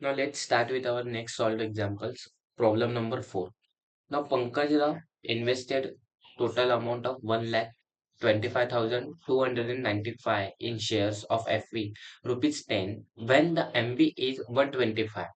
Now let's start with our next solved examples. Problem number 4. Now Pankaj Rao invested total amount of 1,25,295 in shares of FV rupees 10 when the MB is 125.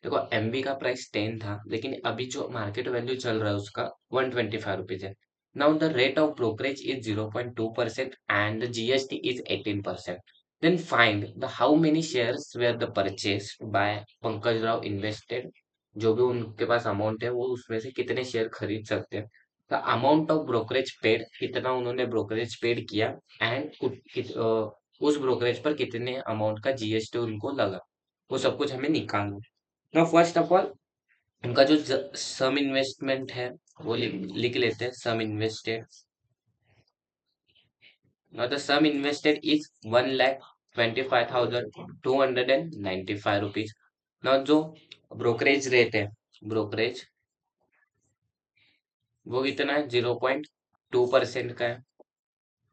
देखो MB का price 10 था लेकिन अभी जो market value चल रहा है उसका 125 रुपीज है. Now the rate of brokerage is 0.2% and the GST is 18%. Then find the how many shares were the purchased by Pankaj Rao invested. जो भी उनके पास अमाउंट है वो उसमें से कितने शेयर खरीद सकते हैं. The amount of brokerage paid, कितना उन्होंने ब्रोकरेज पेड किया, एंड उस ब्रोकरेज पर कितने अमाउंट का जीएसटी उनको लगा, वो सब कुछ हमें निकालना. नाउ फर्स्ट ऑफ ऑल उनका जो सम इन्वेस्टमेंट है वो लिख लेते हैं. Sum invested. Now the sum invested is 1,25,295 rupees. Now जो ब्रोकरेज रेट है, ब्रोकरेज वो कितना है, 0.2% का है.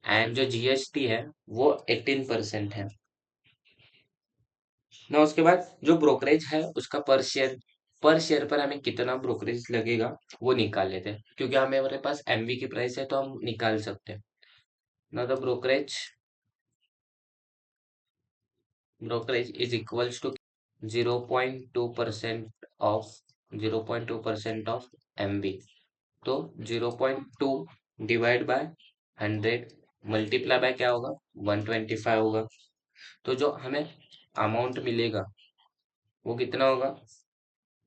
एंड जो जीएसटी है वो 18% है ना. उसके बाद जो ब्रोकरेज है उसका पर शेयर पर हमें कितना ब्रोकरेज लगेगा वो निकाल लेते हैं, क्योंकि हमारे पास एमवी की प्राइस है तो हम निकाल सकते हैं ना. The brokerage is equals to 0.2% of 0.2% of MV. तो 0.2 डिवाइड बाय 100 मल्टीप्लाई बाय क्या होगा, 125 होगा. तो जो हमें अमाउंट मिलेगा वो कितना होगा,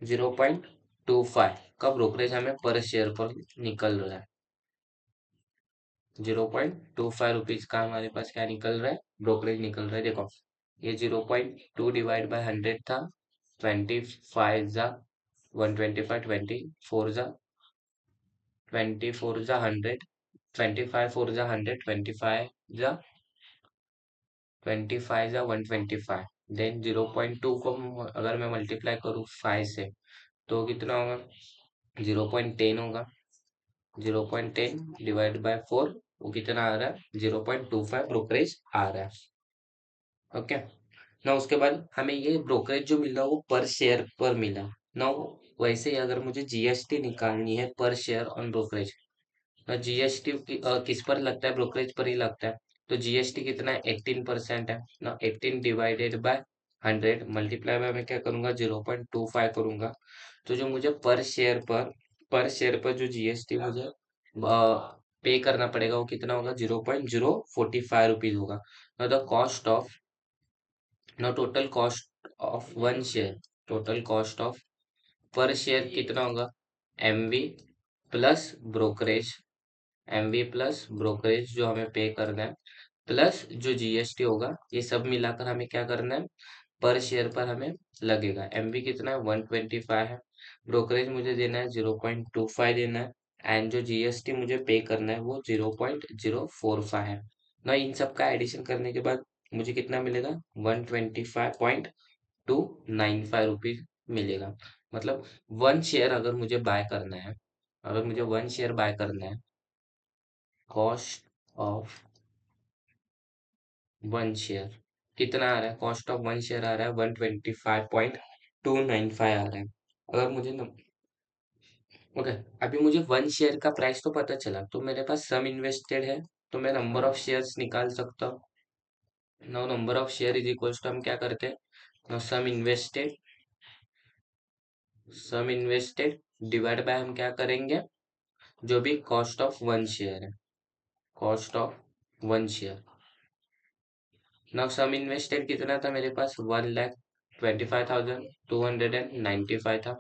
0.25 का ब्रोकरेज हमें पर शेयर पर निकल रहा है. 0.25 रुपीज का हमारे पास क्या निकल रहा है, ब्रोकरेज निकल रहा है. देखो ये 0.2 डिवाइड बाय 100 था. 25 जा 125, 24 जा 100, 25 4 जा 100, 25 जा देन 0.2 को अगर मैं मल्टीप्लाई करूँ 5 से तो कितना होगा, 0.10 होगा. 0.10 डिवाइड बाय 4 वो कितना आ रहा है, 0.25 ब्रोकरेज आ रहा है. ओके ना. उसके बाद हमें ये ब्रोकरेज जो मिला वो पर शेयर पर मिला ना. वैसे ही अगर मुझे जीएसटी निकालनी है पर शेयर ऑन ब्रोकरेज, जीएसटी किस पर लगता है, ब्रोकरेज पर ही लगता है. तो जीएसटी कितना है, 18% है ना. 18 डिवाइडेड बाय 100 मल्टीप्लाई बाय मैं क्या करूंगा, 0.25 करूंगा. तो जो मुझे पर शेयर पर जो जीएसटी मुझे पे करना पड़ेगा वो कितना होगा, 0.045 रुपीज होगा. ना द कॉस्ट ऑफ ना टोटल कॉस्ट ऑफ पर शेयर कितना होगा, MV plus brokerage. MV plus brokerage जो हमें पे करना है प्लस जो जीएसटी होगा, ये सब मिलाकर हमें क्या करना है, पर शेयर पर हमें लगेगा. एमवी कितना है, 125 है. ब्रोकरेज मुझे देना है 0.25 देना है. एंड जो जीएसटी मुझे पे करना है वो 0.045 है ना. इन सब का एडिशन करने के बाद मुझे कितना मिलेगा, 125.295 रुपीज मिलेगा. मतलब वन शेयर अगर मुझे वन शेयर बाय करना है, कॉस्ट ऑफ वन शेयर कितना आ रहा है, कॉस्ट ऑफ वन शेयर आ रहा है 125.295 आ रहा है. अगर मुझे ओके, अभी मुझे वन शेयर का प्राइस तो पता चला, तो मेरे पास सम इन्वेस्टेड है तो मैं नंबर ऑफ शेयर्स निकाल सकता हूँ. Now number of share is equals to हम क्या करते हैं, now sum invested divide by हम क्या करेंगे, जो भी कॉस्ट ऑफ वन शेयर है, cost of one share. Now sum invested कितना था मेरे पास, 1,25,295 था.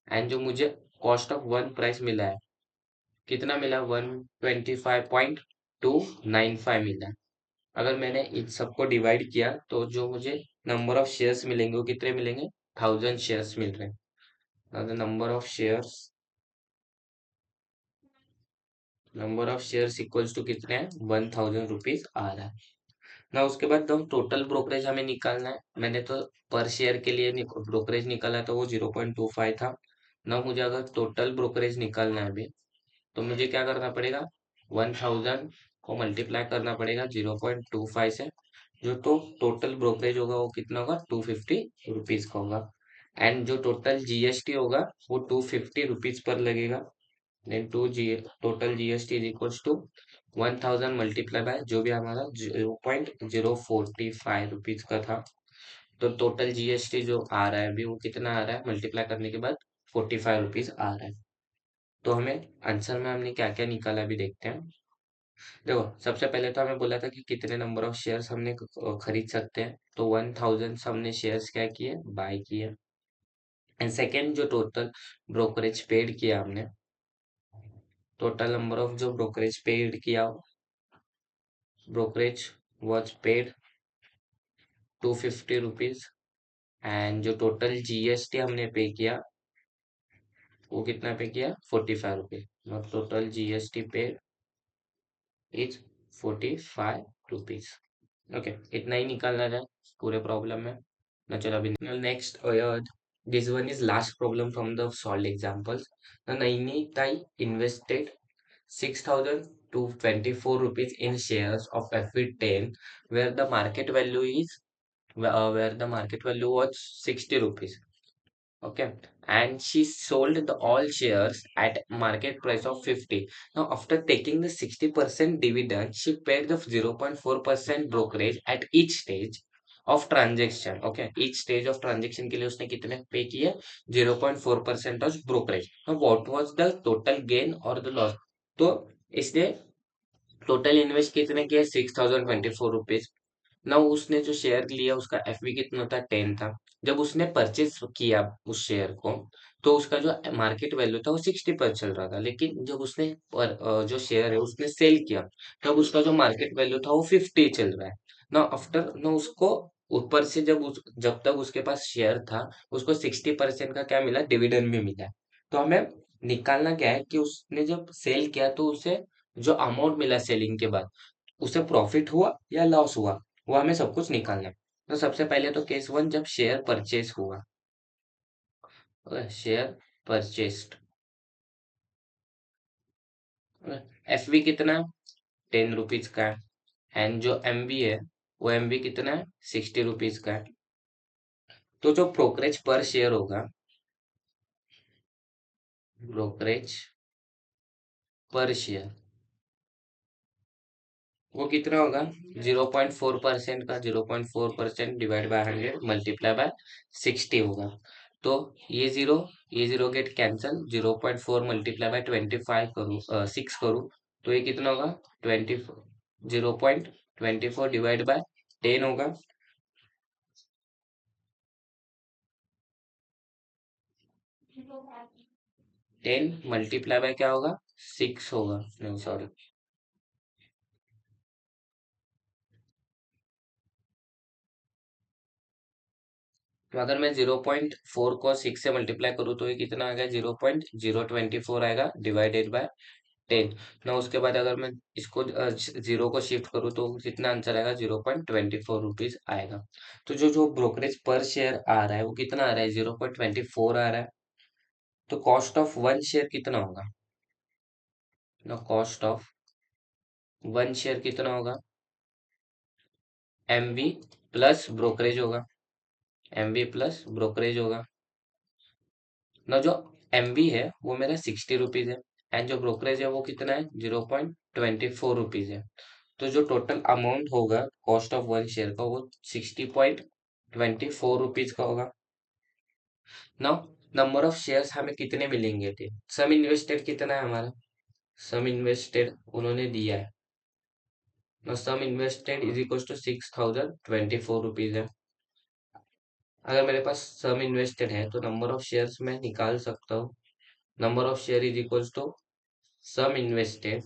एंड जो मुझे कॉस्ट ऑफ वन प्राइस मिला है कितना मिला, 125.295 मिला. अगर मैंने इन सबको डिवाइड किया तो जो मुझे नंबर ऑफ शेयर्स मिलेंगे वो कितने मिलेंगे, 1000 शेयर्स मिल रहे हैं. Number of shares equals to कितने हैं, 1000 रुपीज आ रहा है ना. उसके बाद तो टोटल ब्रोकरेज हमें निकालना है. मैंने तो पर शेयर के लिए ब्रोकरेज निकाला तो वो 0.25 था ना. मुझे अगर टोटल ब्रोकरेज निकालना है अभी तो मुझे क्या करना पड़ेगा, 1000 को मल्टीप्लाई करना पड़ेगा 0.25 से. जो तो टोटल ब्रोकरेज होगा वो कितना होगा, 250 रुपीज का होगा. एंड जो टोटल जीएसटी होगा वो 250 रुपीज पर लगेगा। Then total GST is equals to 1000 multiply by जो भी हमारा 0.045 रुपीज का था। तो टोटल जीएसटी जो आ रहा है अभी वो कितना आ रहा है मल्टीप्लाई करने के बाद 45 रुपीज आ रहा है। तो हमें आंसर में हमने क्या क्या निकाला अभी देखते हैं। देखो सबसे पहले तो हमें बोला था कि कितने नंबर ऑफ शेयर्स हमने खरीद सकते हैं, तो 1000 हमने शेयर्स क्या किए बाय किए। एंड सेकेंड जो टोटल ब्रोकरेज पेड किया हमने, टोटल नंबर ऑफ जो ब्रोकरेज पेड किया, brokerage was paid 250 rupees. And जो टोटल जीएसटी हमने पे किया वो कितना पे किया 45 rupees. Total GST paid is 45 rupees. Okay, इतना ही निकालना है पूरे प्रॉब्लम में ना। चलो अभी next, this one is last problem from the solve examples. Nainitai invested 6,224 rupees in shares of FV10 where the market value is where the market value was 60 rupees. Okay, and she sold the all shares at market price of 50. Now, after taking the 60% dividend, she paid the 0.4% brokerage at each stage of transaction. Okay, each stage of transaction के लिए उसने कितने पे किए 0.4% of brokerage. Now, what was the total gain or the loss? तो इसने total invest कितने किया 6,024 रुपीज। ना उसने जो शेयर लिया उसका एफवी कितना था 10 था। जब उसने परचेस किया उस शेयर को तो उसका जो मार्केट वैल्यू था वो 60 पर चल रहा था, लेकिन जब उसने जो शेयर है उसने सेल किया तब उसका जो मार्केट वैल्यू था वो 50 चल रहा है। ना आफ्टर ना उसको ऊपर से जब तक उसके पास शेयर था उसको 60% का क्या मिला डिविडेंड भी मिला है। तो हमें निकालना क्या है कि उसने जब सेल किया तो उसे जो अमाउंट मिला सेलिंग के बाद उसे प्रॉफिट हुआ या लॉस हुआ, वो हमें सब कुछ निकालना है। तो सबसे पहले तो केस वन, जब शेयर परचेस हुआ, शेयर परचेस्ड, एफवी कितना 10 रुपीज का है। एंड जो एमवी है वो एमवी कितना है 60 रुपीज का है। तो जो ब्रोकरेज पर शेयर होगा, ब्रोकरेज पर शेयर वो कितना होगा 0.4% का 0.4% डिवाइड बाय 100 मल्टीप्लाई बाय 60 होगा। तो ये zero get cancel, 0.4 multiply by 25 करूँ 6 करूँ तो ये कितना होगा 0.24 डिवाइड बाय 10 होगा। 10 मल्टीप्लाई बाय क्या होगा 6 होगा, नहीं सॉरी, तो अगर मैं 0.4 को 6 से मल्टीप्लाई करूँ तो ये कितना आएगा 0.024 आएगा डिवाइडेड बाय 10 ना। उसके बाद अगर मैं इसको जीरो को शिफ्ट करूँ तो कितना आंसर आएगा 0.24 रुपीज आएगा। तो जो जो ब्रोकरेज पर शेयर आ रहा है वो कितना आ रहा है 0.24 आ रहा है। तो कॉस्ट ऑफ वन शेयर कितना होगा ना, कॉस्ट ऑफ वन शेयर कितना होगा एमवी प्लस ब्रोकरेज होगा, एमवी प्लस ब्रोकरेज होगा ना। जो एमवी है वो मेरा 60 रुपीज है एंड जो ब्रोकरेज है वो कितना है 0.24 रुपीज है। तो जो टोटल अमाउंट होगा कॉस्ट ऑफ वन शेयर का वो 60.24 रुपीज का होगा। नाउ नंबर ऑफ शेयर्स हमें कितने मिलेंगे थे, सम इन्वेस्टेड कितना है हमारा, सम इन्वेस्टेड उन्होंने दिया है ना, sum invested is equal to 6,024 rupees है। अगर मेरे पास सम इन्वेस्टेड है तो नंबर ऑफ शेयर्स मैं निकाल सकता हूँ। Number of share is equal to sum invested,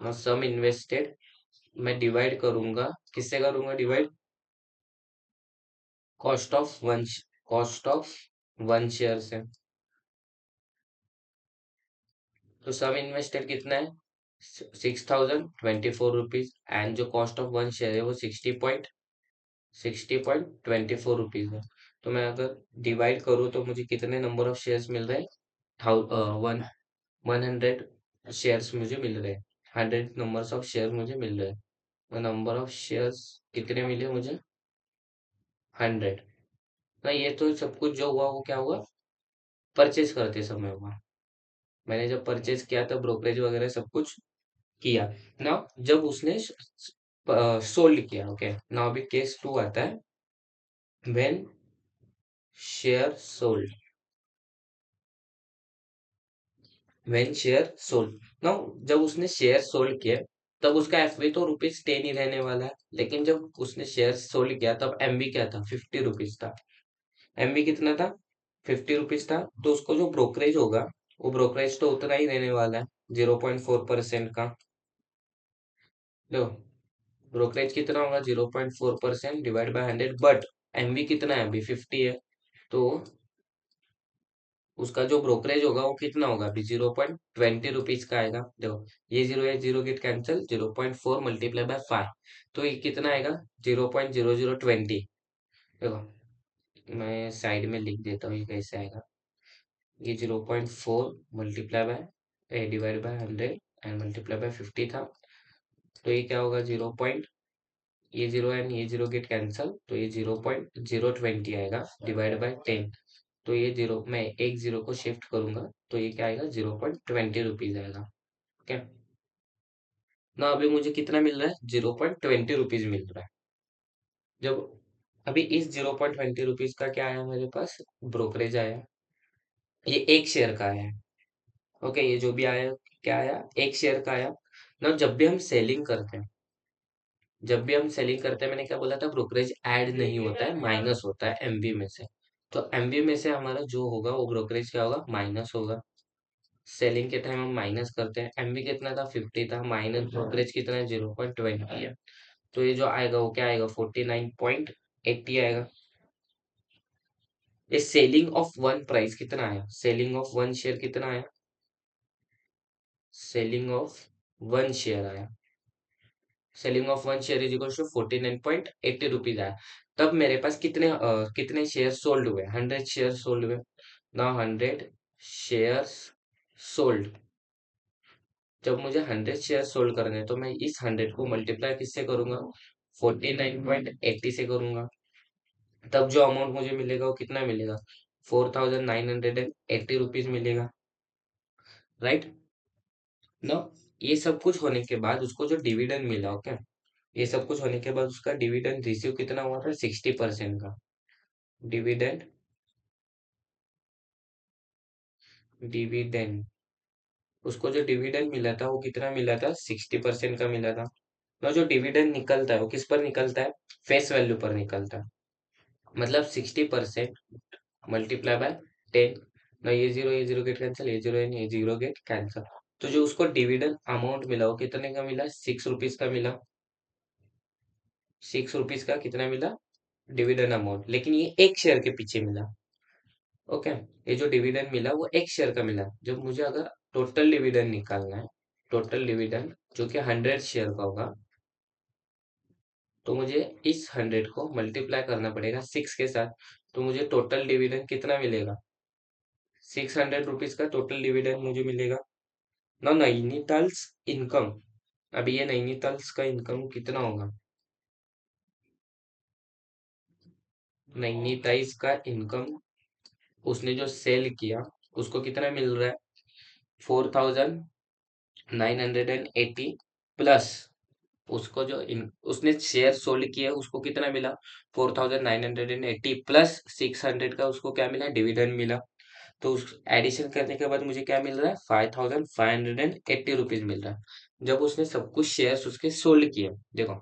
sum invested मैं डिवाइड करूंगा, किससे करूंगा divide, cost of one, cost of one share से। तो सम इन्वेस्टेड कितना है 6,024 रुपीज एंड जो कॉस्ट ऑफ वन शेयर है वो 60.24 रुपीज है। तो मैं अगर डिवाइड करूँ तो मुझे कितने नंबर ऑफ शेयर्स मिल रहे हैं, 100 शेयर्स मुझे मिल रहे हैं, 100 नंबर्स ऑफ शेयर मुझे मिल रहे हैं। नंबर ऑफ शेयर्स कितने मिले मुझे 100। ना ये तो सब कुछ जो हुआ वो क्या हुआ, परचेज करते समय हुआ। मैंने जब परचेज किया था ब्रोकरेज वगैरह सब कुछ किया ना, जब उसने सोल्ड किया। ओके, नाउ अभी केस टू आता है, when share sold. When share sold, now जब उसने शेयर सोल्ड किया तब उसका एफबी तो ₹10 ही रहने वाला है, लेकिन जब उसने शेयर सोल्ड किया तब एमबी क्या था, ₹50 था। एमबी कितना था, ₹50 था। तो उसको जो ब्रोकरेज होगा वो ब्रोकरेज तो उतना ही रहने वाला है, 0.4% का। देखो, ब्रोकरेज कितना होगा, 0.4% डिवाइड बाय 100, बट एमबी कितना है, अभी 50 है। तो उसका जो ब्रोकरेज होगा वो कितना होगा, अभी ₹0.20 का आएगा। देखो, ये जीरो है, zero get cancel, 0.4 multiply by 5, तो ये कितना आएगा, 0.0020। देखो, मैं साइड में लिख देता हूँ ये कैसे आएगा। ये 0.4 multiply by divide by 100 and multiply by 50 था। तो ये क्या होगा, ये जीरो एंड ये जीरो गेट कैंसल, तो ये 0.020 आएगा डिवाइड बाय 10। तो ये जीरो, मैं एक जीरो को शिफ्ट करूंगा तो ये क्या आएगा, ₹0.20 आएगा। ओके, ना अभी मुझे कितना मिल रहा है, ₹0.20 मिल रहा है। जब अभी इस ₹0.20 का क्या आया मेरे पास, ब्रोकरेज आया, ये एक शेयर का आया है। ओके, ये जो भी आया, क्या आया, एक शेयर का आया ना। जब भी हम सेलिंग करते हैं, मैंने क्या बोला था, ब्रोकरेज ऐड नहीं होता है, माइनस होता है एमबी में से। तो एमबी में से हमारा जो होगा वो ब्रोकरेज क्या होगा, माइनस होगा। सेलिंग के टाइम हम माइनस करते हैं, एमबी कितना था, 50 था, माइनस ब्रोकरेज कितना है, 0.20 है। तो ये जो आएगा वो क्या आएगा, 49.80 आएगा। ये सेलिंग ऑफ वन प्राइस कितना आया, सेलिंग ऑफ वन शेयर कितना आया, सेलिंग ऑफ वन शेयर आया, selling of one share is equal to ₹49.80 आया। तब मेरे पास कितने शेयर सोल्ड हुए, 100 शेयर सोल्ड हुए ना, 100 शेयर्स सोल्ड। जब मुझे 100 शेयर सोल्ड करने हैं, तो मैं इस 100 को मल्टीप्लाई किससे करूंगा, 49.80 से करूंगा। तब जो अमाउंट मुझे मिलेगा वो कितना मिलेगा, ₹4,980 मिलेगा, राइट ना। ये सब कुछ होने के बाद उसको जो डिविडेंड मिला, ओके, ये सब कुछ होने के बाद उसका डिविडेंड रिसीव कितना हुआ था, 60% का डिविडेंड। डिविडेंड, उसको जो डिविडेंड मिला था वो कितना मिला था, 60% का मिला था ना। जो डिविडेंड निकलता है वो किस पर निकलता है, फेस वैल्यू पर निकलता है। मतलब 60% मल्टीप्लाई बाय 10 ना, ये जीरो गेट कैंसिल, ये जीरो एंड ये जीरो गेट कैंसिल। तो जो उसको डिविडेंड अमाउंट मिला वो कितने का मिला, ₹6 का मिला। ₹6 का कितना मिला डिविडेंड अमाउंट, लेकिन ये एक शेयर के पीछे मिला। ओके, ये जो डिविडेंड मिला वो एक शेयर का मिला। जब मुझे अगर टोटल डिविडेंड निकालना है, टोटल डिविडेंड जो कि 100 शेयर का होगा, तो मुझे इस 100 को मल्टीप्लाई करना पड़ेगा 6 के साथ। तो मुझे टोटल डिविडेंड कितना मिलेगा, ₹600 का टोटल डिविडेंड मुझे मिलेगा ना। नैनीताल्स इनकम, अभी ये नैनीताल्स का इनकम कितना होगा, नैनीताल्स का इनकम, उसने जो सेल किया उसको कितना मिल रहा है, 4,980 प्लस उसको जो उसने शेयर सोल्ड किया उसको कितना मिला, 4,980 प्लस 600 का उसको क्या मिला, डिविडेंड मिला। तो उस एडिशन करने के बाद मुझे क्या मिल रहा है, ₹5,580 मिल रहा है। जब उसने सब कुछ शेयर्स उसके सोल्ड किए, देखो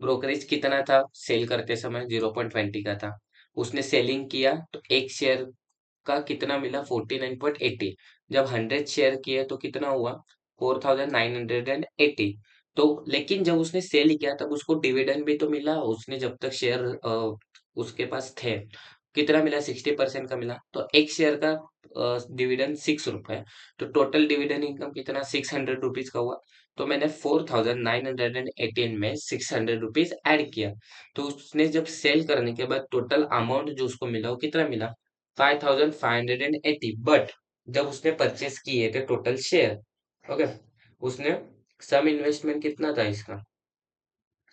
ब्रोकरेज कितना था सेल करते समय, 0.20 का था। उसने सेलिंग किया तो एक शेयर का कितना मिला, 49.80। जब 100 शेयर किए तो कितना हुआ, 4,980। तो लेकिन जब उसने सेल किया तब उसको डिविडेंड भी तो मिला, उसने जब तक शेयर उसके पास थे, कितना मिला, 60% का मिला। तो एक शेयर का डिविडेंड ₹6। तो टोटल डिविडेंड इनकम कितना, ₹600 का हुआ। तो मैंने 4,918 में ₹600 ऐड किया। तो उसने जब सेल करने के बाद टोटल अमाउंट जो उसको मिला वो कितना मिला, 5,580। बट जब उसने परचेस किए थे टोटल शेयर, ओके, उसने सम इन्वेस्टमेंट कितना था इसका,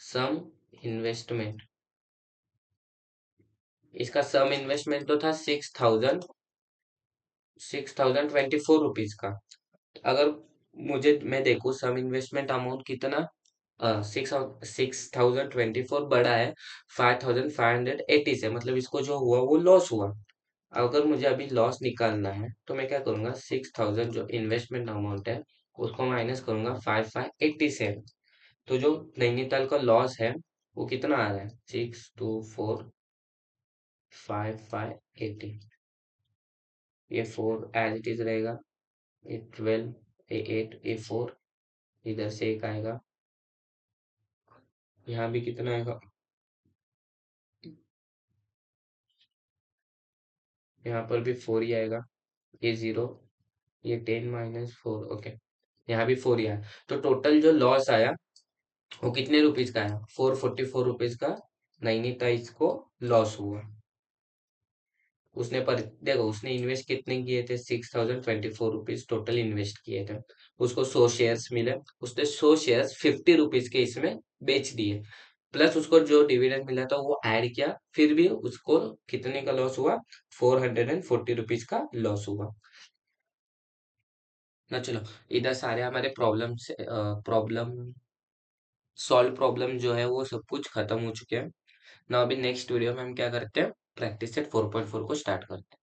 सम इन्वेस्टमेंट इसका सम इन्वेस्टमेंट तो था 6,024 रुपीज का। अगर मैं देखूँ सम इन्वेस्टमेंट अमाउंट कितना, 6,024 बड़ा है 5,580 से, मतलब इसको जो हुआ वो लॉस हुआ। अगर मुझे अभी लॉस निकालना है तो मैं क्या करूंगा, 6,000 जो इन्वेस्टमेंट अमाउंट है उसको माइनस करूंगा 5,580 से। तो जो नैनीताल का लॉस है वो कितना आ रहा है, 6,245,580। ये 4 एज इट इज रहेगा, ये 12, ये 8, ये 4, इधर से एक आएगा, यहाँ भी कितना आएगा, यहाँ पर भी 4 ही आएगा, ये 0, ये 10 - 4, ओके, यहाँ भी 4 ही आया। तो टोटल जो लॉस आया वो कितने रुपीज का है, 444 रुपीज का नैनीताल को लॉस हुआ। देखो उसने इन्वेस्ट कितने किए थे, 6,024 रुपीज टोटल इन्वेस्ट किए थे। उसको 100 शेयर्स मिले, उसने 100 शेयर्स 50 रुपीज के इसमें बेच दिए, प्लस उसको जो डिविडेंड मिला था वो ऐड किया, फिर भी उसको कितने का लॉस हुआ, 440 रुपीज का लॉस हुआ ना। चलो, इधर सारे हमारे प्रॉब्लम सॉल्व प्रॉब्लम जो है वो सब कुछ खत्म हो चुके हैं ना। अभी नेक्स्ट वीडियो में हम क्या करते हैं, प्रैक्टिस सेट 4.4 को स्टार्ट करते हैं।